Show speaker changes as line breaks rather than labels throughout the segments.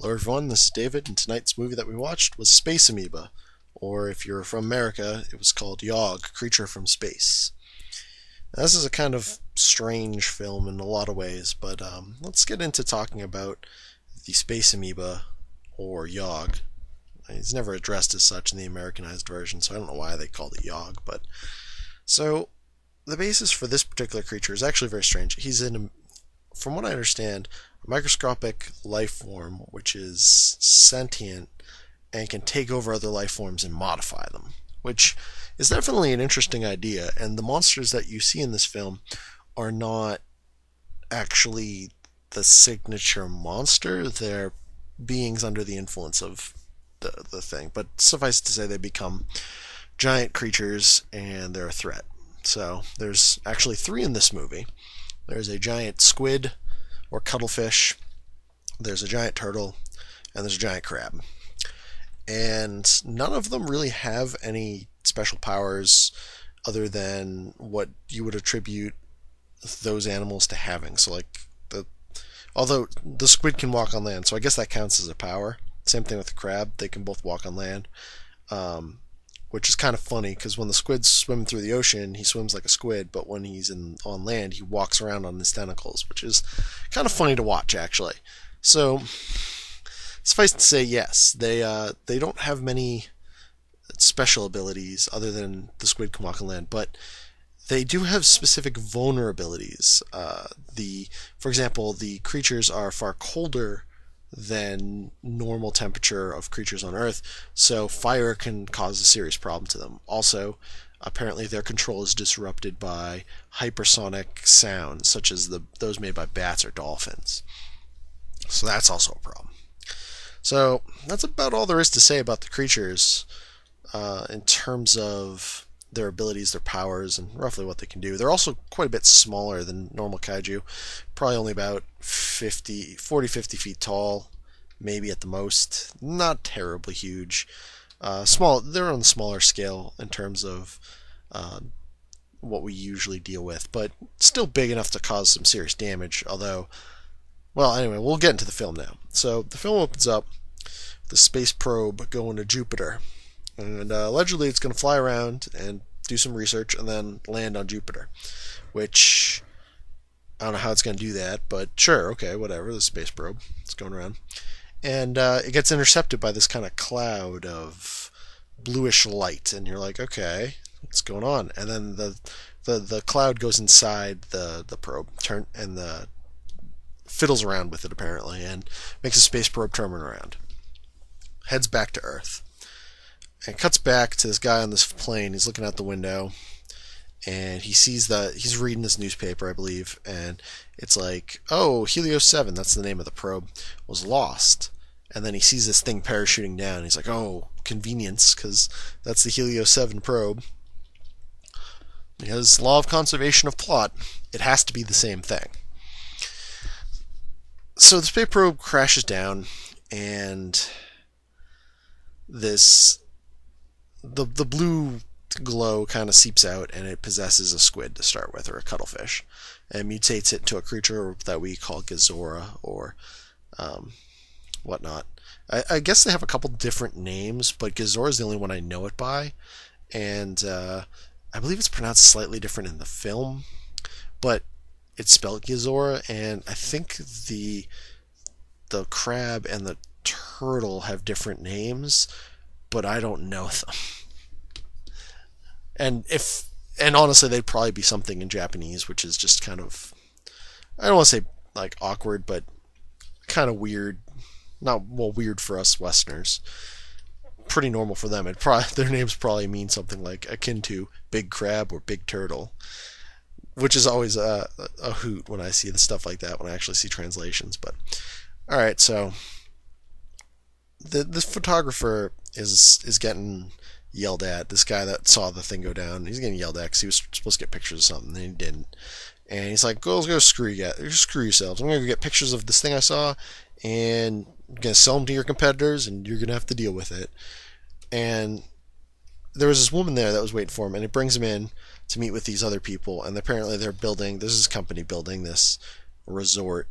Hello everyone, this is David, and tonight's movie that we watched was Space Amoeba, or if you're from America, it was called Yog, Creature from Space. Now, this is a kind of strange film in a lot of ways, but let's get into talking about the Space Amoeba, or Yog. He's never addressed as such in the Americanized version, so I don't know why they called it Yog, but... So, the basis for this particular creature is actually very strange. He's from what I understand, a microscopic life form which is sentient and can take over other life forms and modify them, which is definitely an interesting idea. And the monsters that you see in this film are not actually the signature monster. They're beings under the influence of the thing. But suffice to say, they become giant creatures and they're a threat. So there's actually three in this movie. There's a giant squid or cuttlefish, there's a giant turtle, and there's a giant crab. And none of them really have any special powers other than what you would attribute those animals to having. So although the squid can walk on land, so I guess that counts as a power. Same thing with the crab, they can both walk on land. Which is kind of funny, because when the squids swim through the ocean, he swims like a squid, but when he's on land, he walks around on his tentacles, which is kind of funny to watch, actually. So, suffice to say, yes, they don't have many special abilities other than the squid can walk on land, but they do have specific vulnerabilities. For example, the creatures are far colder than normal temperature of creatures on Earth, so fire can cause a serious problem to them. Also, apparently their control is disrupted by hypersonic sounds, such as those made by bats or dolphins. So that's also a problem. So that's about all there is to say about the creatures in terms of their abilities, their powers, and roughly what they can do. They're also quite a bit smaller than normal kaiju, probably only about 40, 50 feet tall, maybe at the most. Not terribly huge. Small. They're on the smaller scale in terms of what we usually deal with, but still big enough to cause some serious damage, although... Well, anyway, we'll get into the film now. So, the film opens up with the space probe going to Jupiter. And allegedly it's going to fly around and do some research and then land on Jupiter. Which, I don't know how it's going to do that, but sure, okay, whatever, the space probe. It's going around. And it gets intercepted by this kind of cloud of bluish light. And you're like, okay, what's going on? And then the cloud goes inside the probe and fiddles around with it, apparently, and makes a space probe turn around. Heads back to Earth. And cuts back to this guy on this plane. He's looking out the window, and he sees he's reading this newspaper, I believe, and it's like, oh, Helios 7, that's the name of the probe, was lost. And then he sees this thing parachuting down. He's like, oh, convenience, because that's the Helios 7 probe. Because law of conservation of plot, it has to be the same thing. So the space probe crashes down, and the blue glow kind of seeps out, and it possesses a squid to start with, or a cuttlefish, and mutates it into a creature that we call Gezora, or whatnot. I guess they have a couple different names, but Gezora is the only one I know it by, and I believe it's pronounced slightly different in the film, but it's spelled Gezora, and I think the crab and the turtle have different names, but I don't know them. And honestly, they'd probably be something in Japanese, which is just kind of, I don't want to say like awkward, but kind of weird. Weird for us Westerners. Pretty normal for them. Their names probably mean something like akin to big crab or big turtle, which is always a hoot when I see the stuff like that, when I actually see translations. But all right, so this photographer is getting yelled at. This guy that saw the thing go down, he's getting yelled at because he was supposed to get pictures of something and he didn't. And he's like, go screw yourselves. I'm going to get pictures of this thing I saw, and I'm going to sell them to your competitors, and you're going to have to deal with it. And there was this woman there that was waiting for him, and it brings him in to meet with these other people, and apparently they're building, this is a company building this resort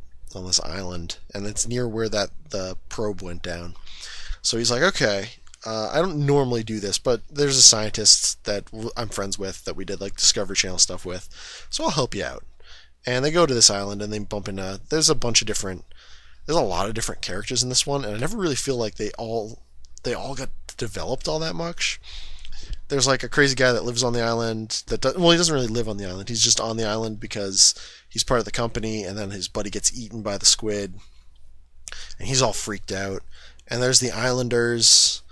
island, and it's near where the probe went down. So he's like, okay, I don't normally do this, but there's a scientist that I'm friends with that we did like Discovery Channel stuff with, so I'll help you out. And they go to this island and they bump into. There's a lot of different characters in this one, and I never really feel like they all got developed all that much. There's like a crazy guy that lives on the island he doesn't really live on the island. He's just on the island because he's part of the company, and then his buddy gets eaten by the squid, and he's all freaked out. And there's the islanders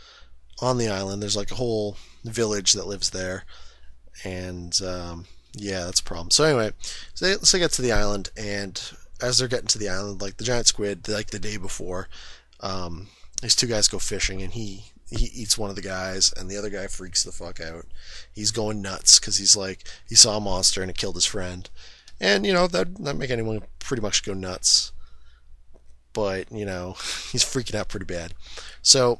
on the island. There's like a whole village that lives there, and yeah, that's a problem. So anyway, so they get to the island, and as they're getting to the island, like the giant squid, like the day before, these two guys go fishing, and he eats one of the guys, and the other guy freaks the fuck out. He's going nuts because he's like, he saw a monster and it killed his friend. And, that make anyone pretty much go nuts. But, he's freaking out pretty bad. So,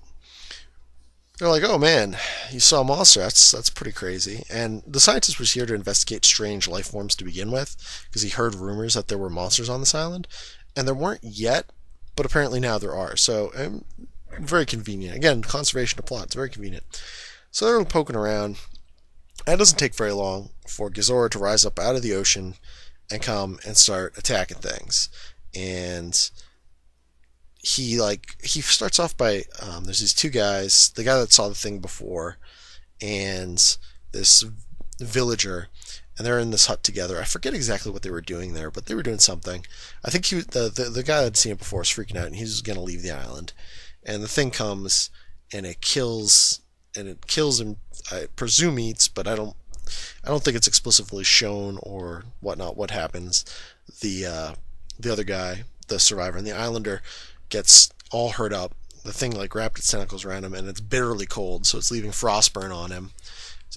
they're like, oh man, you saw a monster. That's pretty crazy. And the scientist was here to investigate strange life forms to begin with, because he heard rumors that there were monsters on this island. And there weren't yet, but apparently now there are. So, very convenient. Again, conservation of plot. It's very convenient. So they're poking around. And it doesn't take very long for Gezora to rise up out of the ocean and come and start attacking things. And he starts off by there's these two guys, the guy that saw the thing before, and this villager, and they're in this hut together. I forget exactly what they were doing there, but they were doing something. I think the guy that had seen it before is freaking out, and he's going to leave the island. And the thing comes, and it kills him. I presume eats, but I don't think it's explicitly shown or whatnot. What happens? The other guy, the survivor, and the islander gets all hurt up. The thing wrapped its tentacles around him, and it's bitterly cold, so it's leaving frostburn on him.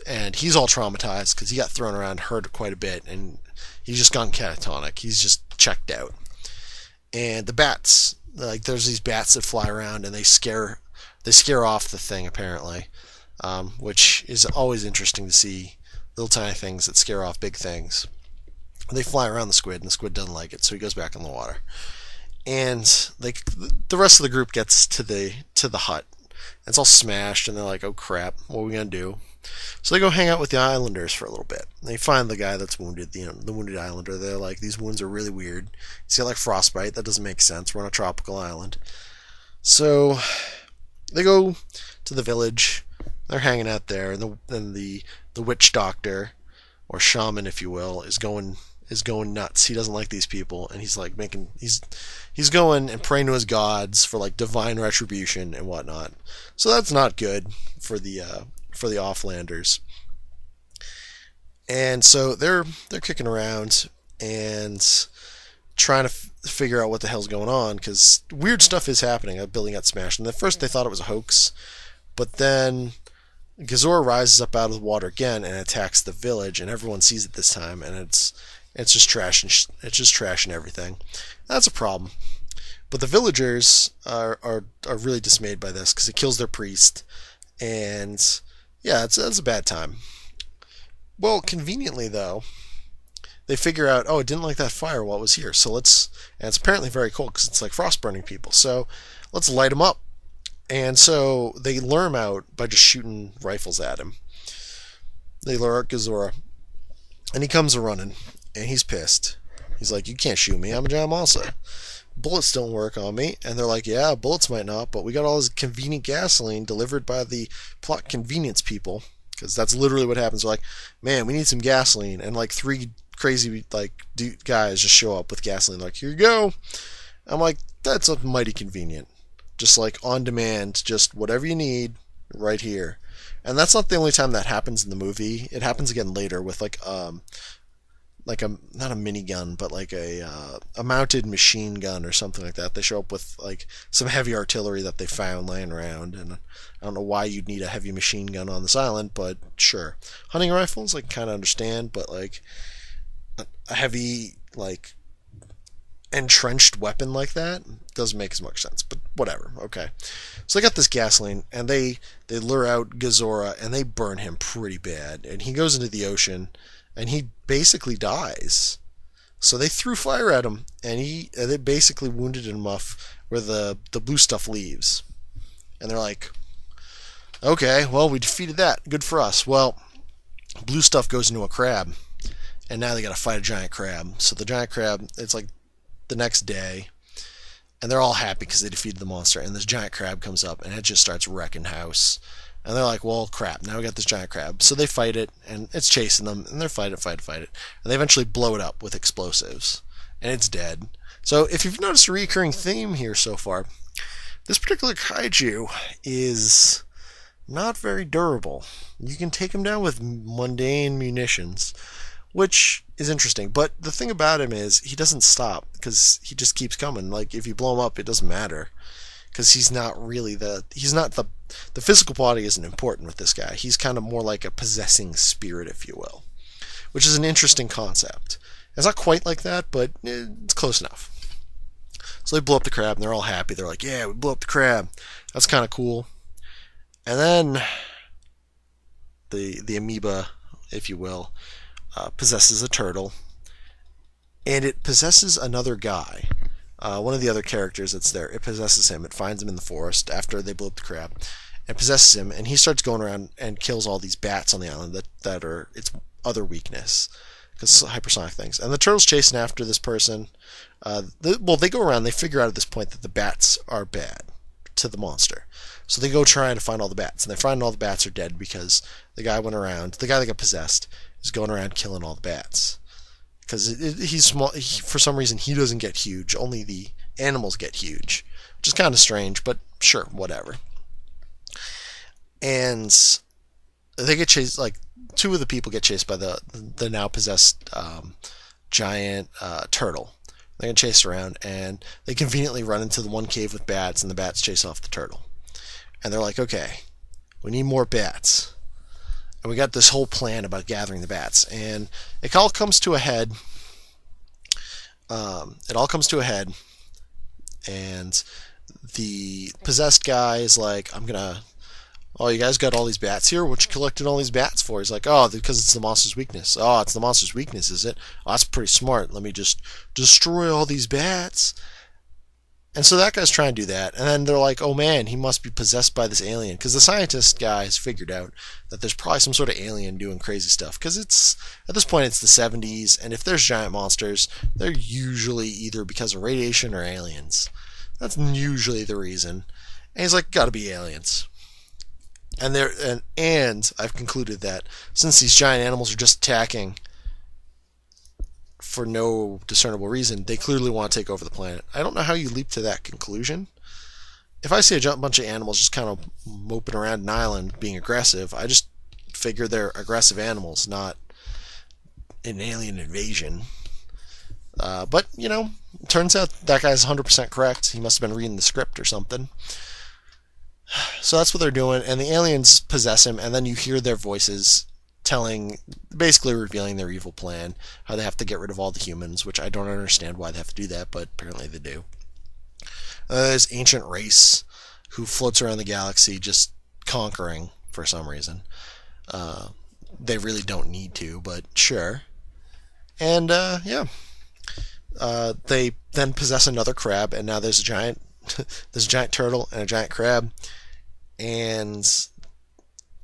And he's all traumatized because he got thrown around, hurt quite a bit, and he's just gone catatonic. He's just checked out. And the bats. There's these bats that fly around, and they scare off the thing, apparently, which is always interesting to see, little tiny things that scare off big things. They fly around the squid, and the squid doesn't like it, so he goes back in the water. And the rest of the group gets to the hut. It's all smashed, and they're like, oh crap, what are we going to do? So they go hang out with the islanders for a little bit. They find the guy that's wounded, the wounded islander. They're like, these wounds are really weird. He's got frostbite. That doesn't make sense. We're on a tropical island. So they go to the village. They're hanging out there, and the witch doctor, or shaman, if you will, is going nuts. He doesn't like these people, and he's he's going and praying to his gods for divine retribution and whatnot. So that's not good for the offlanders. And so they're kicking around and trying to figure out what the hell's going on, because weird stuff is happening. A building got smashed, and at first they thought it was a hoax, but then Gezora rises up out of the water again and attacks the village, and everyone sees it this time, and it's just trash, and it's just trash and everything. That's a problem. But the villagers are really dismayed by this because it kills their priest, and yeah, it's a bad time. Well, conveniently though, they figure out, oh, it didn't like that fire while it was here, so and it's apparently very cold because it's frost burning people, so let's light them up. And so they lure him out by just shooting rifles at him. They lure out Gezora, and he comes running, and he's pissed. He's like, you can't shoot me, I'm a giant monster. Bullets don't work on me. And they're like, yeah, bullets might not, but we got all this convenient gasoline delivered by the plot convenience people, because that's literally what happens. They're like, man, we need some gasoline, and three crazy guys just show up with gasoline, here you go. I'm like, that's a mighty convenient, just on demand, just whatever you need right here. And that's not the only time that happens in the movie. It happens again later with not a minigun, but a mounted machine gun or something like that. They show up with some heavy artillery that they found laying around, and I don't know why you'd need a heavy machine gun on this island, but sure. Hunting rifles, kind of understand, but a heavy entrenched weapon like that doesn't make as much sense, but whatever. Okay, so they got this gasoline, and they lure out Gezora, and they burn him pretty bad, and he goes into the ocean, and he basically dies. So they threw fire at him, and they basically wounded him enough where the blue stuff leaves. And they're like, okay, well, we defeated that. Good for us. Well, blue stuff goes into a crab, and now they got to fight a giant crab. So the giant crab, it's like the next day, and they're all happy because they defeated the monster. And this giant crab comes up, and it just starts wrecking house. And they're like, well, crap, now we got this giant crab. So they fight it, and it's chasing them, and they're fight it. And they eventually blow it up with explosives, and it's dead. So if you've noticed a recurring theme here so far, this particular kaiju is not very durable. You can take him down with mundane munitions, which is interesting. But the thing about him is he doesn't stop because he just keeps coming. Like, if you blow him up, it doesn't matter because he's not the physical body isn't important with this guy. He's kind of more like a possessing spirit, if you will, which is an interesting concept. It's not quite like that, but it's close enough. So they blow up the crab, and they're all happy. They're like, yeah, we blew up the crab. That's kind of cool. And then the amoeba, if you will, possesses a turtle, and it possesses another guy. One of the other characters that's there, it possesses him. It finds him in the forest after they blow up the crab, and possesses him, and he starts going around and kills all these bats on the island that are its other weakness, because hypersonic things. And the turtle's chasing after this person. They go around, they figure out at this point that the bats are bad to the monster. So they go trying to find all the bats, and they find all the bats are dead because the guy that got possessed is going around killing all the bats. Because he's small, for some reason he doesn't get huge, only the animals get huge, which is kind of strange, but sure, whatever. And they get chased, like, two of the people get chased by the now possessed giant turtle. They get chased around, and they conveniently run into the one cave with bats, and the bats chase off the turtle. And they're like, okay, we need more bats. And we got this whole plan about gathering the bats. And it all comes to a head. And the possessed guy is like, oh, you guys got all these bats here? What you collected all these bats for? He's like, oh, because it's the monster's weakness. Oh, it's the monster's weakness, is it? Oh, that's pretty smart. Let me just destroy all these bats. And so that guy's trying to do that. And then they're like, oh man, he must be possessed by this alien. Because the scientist guy has figured out that there's probably some sort of alien doing crazy stuff. Because at this point, it's the 70s. And if there's giant monsters, they're usually either because of radiation or aliens. That's usually the reason. And he's like, gotta be aliens. And I've concluded that since these giant animals are just attacking for no discernible reason, they clearly want to take over the planet. I don't know how you leap to that conclusion. If I see a bunch of animals just kind of moping around an island being aggressive, I just figure they're aggressive animals, not an alien invasion. But, turns out that guy's 100% correct. He must have been reading the script or something. So that's what they're doing, and the aliens possess him, and then you hear their voices basically revealing their evil plan, how they have to get rid of all the humans, which I don't understand why they have to do that, but apparently they do. There's an ancient race who floats around the galaxy just conquering for some reason. They really don't need to, but sure. And, they then possess another crab, and now there's a giant turtle and a giant crab, and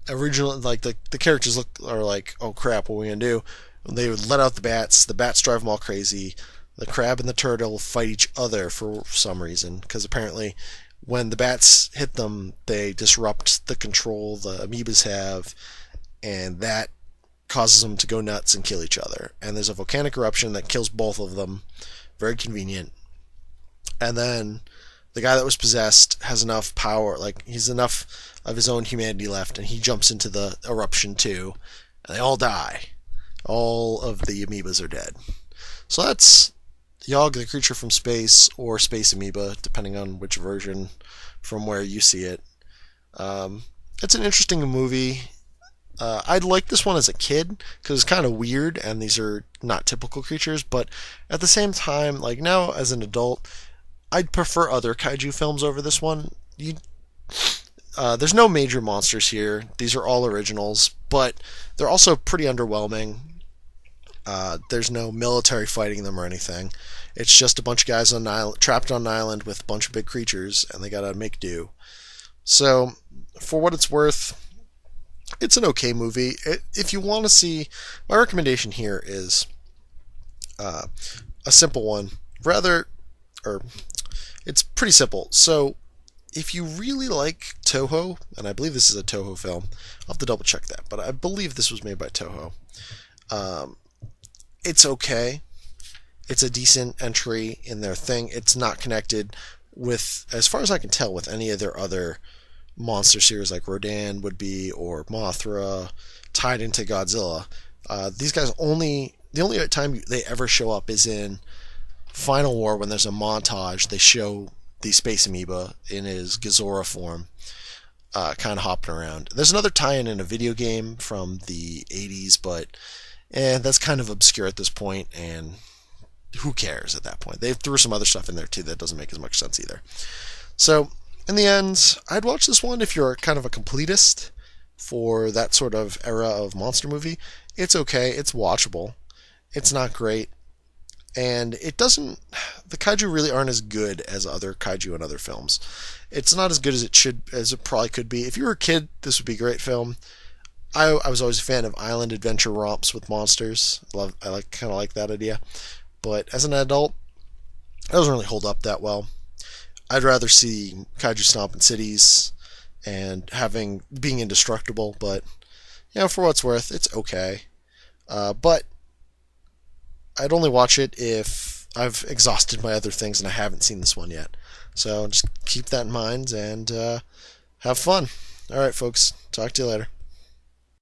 originally, like, the characters are like, oh crap, what are we gonna do? They would let out the bats drive them all crazy. The crab and the turtle fight each other for some reason, because apparently when the bats hit them, they disrupt the control the amoebas have, and that causes them to go nuts and kill each other. And there's a volcanic eruption that kills both of them. Very convenient. And then the guy that was possessed has enough power, like, he's enough of his own humanity left, and he jumps into the eruption too, and they all die. All of the amoebas are dead. So that's Yog, the Creature from Space, or Space Amoeba, depending on which version from where you see it. It's an interesting movie. I'd like this one as a kid, because it's kind of weird, and these are not typical creatures, but at the same time, like, now as an adult, I'd prefer other kaiju films over this one. There's no major monsters here. These are all originals, but they're also pretty underwhelming. There's no military fighting them or anything. It's just a bunch of guys on an island, trapped on an island with a bunch of big creatures, and they gotta make do. So, for what it's worth, it's an okay movie. If you want to see, my recommendation here is a simple one. Or it's pretty simple. So, if you really like Toho, and I believe this is a Toho film, I'll have to double check that, but I believe this was made by Toho. It's okay. It's a decent entry in their thing. It's not connected with, as far as I can tell, with any of their other monster series like Rodan would be, or Mothra, tied into Godzilla. These guys the only time they ever show up is in Final War, when there's a montage. They show the Space Amoeba in his Gazora form, kind of hopping around. There's another tie-in in a video game from the 80s, but that's kind of obscure at this point, and who cares at that point? They threw some other stuff in there too that doesn't make as much sense either. So, in the end, I'd watch this one if you're kind of a completist for that sort of era of monster movie. It's okay, it's watchable. It's not great. And it doesn't, the kaiju really aren't as good as other kaiju in other films. It's not as good as it probably could be. If you were a kid, this would be a great film. I was always a fan of island adventure romps with monsters. I kind of like that idea. But as an adult, it doesn't really hold up that well. I'd rather see kaiju stomping cities and being indestructible. But for what it's worth, it's okay. But I'd only watch it if I've exhausted my other things and I haven't seen this one yet. So just keep that in mind and have fun. All right, folks. Talk to you later.